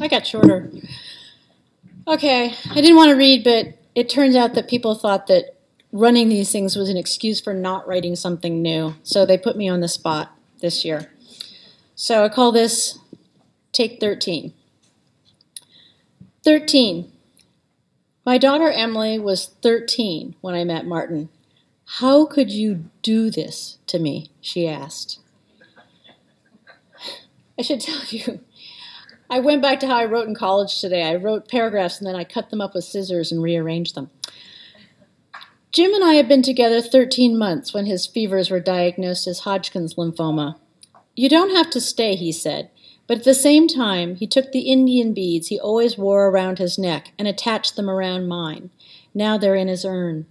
I got shorter. Okay, I didn't want to read, but it turns out that people thought that running these things was an excuse for not writing something new. So they put me on the spot this year. So I call this Take 13. 13. My daughter Emily was 13 when I met Martin. How could you do this to me? She asked. I should tell you, I went back to how I wrote in college today. I wrote paragraphs and then I cut them up with scissors and rearranged them. Jim and I had been together 13 months when his fevers were diagnosed as Hodgkin's lymphoma. You don't have to stay, he said, but at the same time, he took the Indian beads he always wore around his neck and attached them around mine. Now they're in his urn.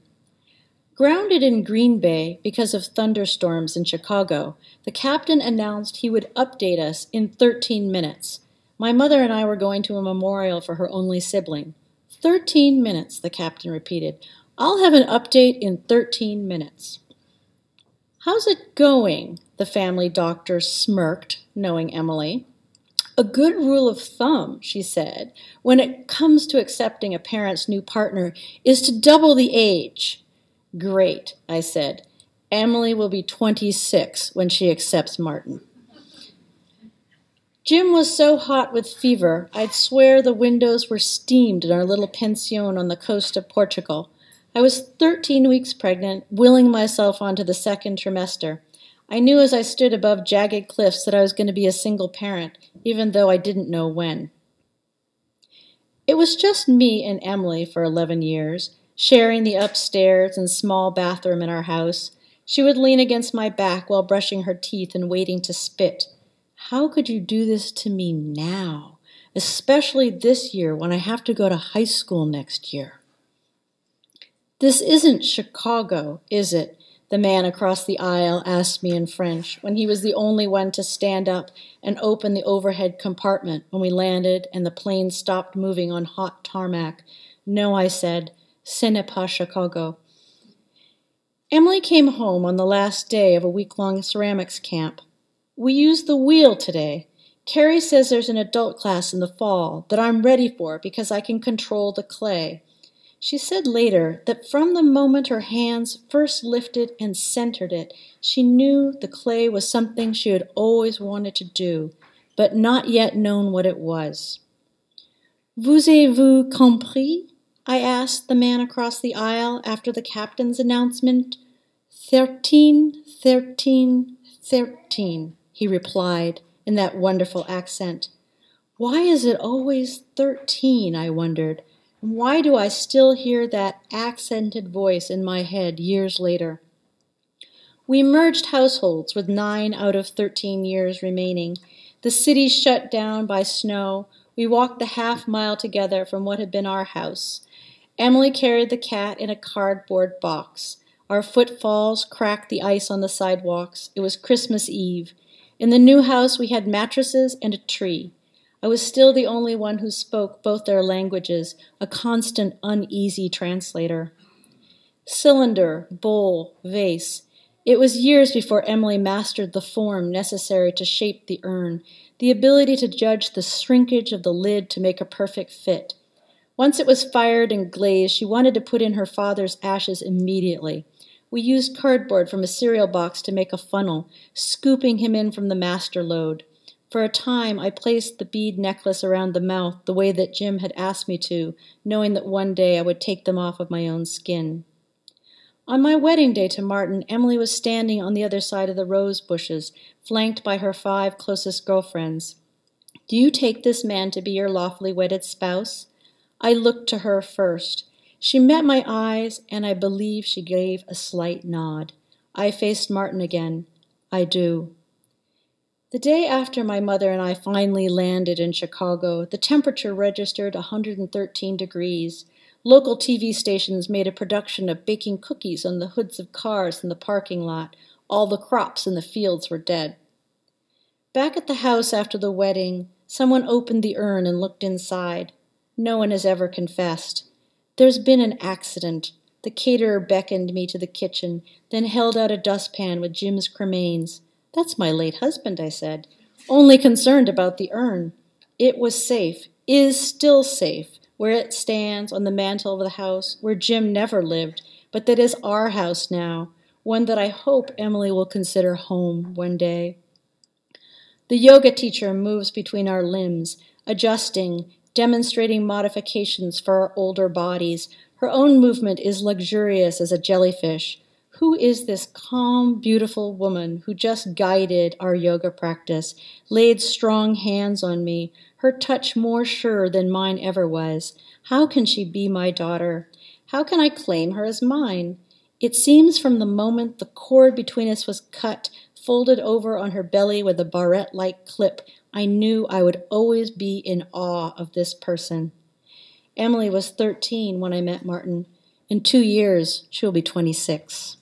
Grounded in Green Bay because of thunderstorms in Chicago, the captain announced he would update us in 13 minutes. My mother and I were going to a memorial for her only sibling. 13 minutes, the captain repeated. I'll have an update in 13 minutes. How's it going? The family doctor smirked, knowing Emily. A good rule of thumb, she said, when it comes to accepting a parent's new partner, is to double the age. Great, I said. Emily will be 26 when she accepts Martin. Jim was so hot with fever, I'd swear the windows were steamed in our little pension on the coast of Portugal. I was 13 weeks pregnant, willing myself onto the second trimester. I knew as I stood above jagged cliffs that I was going to be a single parent, even though I didn't know when. It was just me and Emily for 11 years, sharing the upstairs and small bathroom in our house. She would lean against my back while brushing her teeth and waiting to spit. How could you do this to me now, especially this year when I have to go to high school next year? This isn't Chicago, is it? The man across the aisle asked me in French when he was the only one to stand up and open the overhead compartment when we landed and the plane stopped moving on hot tarmac. No, I said, ce n'est pas Chicago. Emily came home on the last day of a week-long ceramics camp. We used the wheel today. Carrie says there's an adult class in the fall that I'm ready for because I can control the clay. She said later that from the moment her hands first lifted and centered it, she knew the clay was something she had always wanted to do, but not yet known what it was. Vous avez-vous compris? I asked the man across the aisle after the captain's announcement. 13, 13, 13, he replied in that wonderful accent. Why is it always 13, I wondered. Why do I still hear that accented voice in my head years later? We merged households with 9 out of 13 years remaining. The city shut down by snow. We walked the half-mile together from what had been our house. Emily carried the cat in a cardboard box. Our footfalls cracked the ice on the sidewalks. It was Christmas Eve. In the new house, we had mattresses and a tree. I was still the only one who spoke both their languages, a constant, uneasy translator. Cylinder, bowl, vase. It was years before Emily mastered the form necessary to shape the urn, the ability to judge the shrinkage of the lid to make a perfect fit. Once it was fired and glazed, she wanted to put in her father's ashes immediately. We used cardboard from a cereal box to make a funnel, scooping him in from the master load. For a time, I placed the bead necklace around the mouth the way that Jim had asked me to, knowing that one day I would take them off of my own skin. On my wedding day to Martin, Emily was standing on the other side of the rose bushes, flanked by her 5 closest girlfriends. Do you take this man to be your lawfully wedded spouse? I looked to her first. She met my eyes, and I believe she gave a slight nod. I faced Martin again. I do. The day after my mother and I finally landed in Chicago, the temperature registered 113 degrees. Local TV stations made a production of baking cookies on the hoods of cars in the parking lot. All the crops in the fields were dead. Back at the house after the wedding, someone opened the urn and looked inside. No one has ever confessed. There's been an accident. The caterer beckoned me to the kitchen, then held out a dustpan with Jim's cremains. That's my late husband, I said, only concerned about the urn. It was safe, is still safe, where it stands on the mantel of the house where Jim never lived, but that is our house now, one that I hope Emily will consider home one day. The yoga teacher moves between our limbs, adjusting, demonstrating modifications for our older bodies. Her own movement is luxurious as a jellyfish. Who is this calm, beautiful woman who just guided our yoga practice, laid strong hands on me, her touch more sure than mine ever was? How can she be my daughter? How can I claim her as mine? It seems from the moment the cord between us was cut, folded over on her belly with a barrette-like clip, I knew I would always be in awe of this person. Emily was 13 when I met Martin. In 2 years, she'll be 26.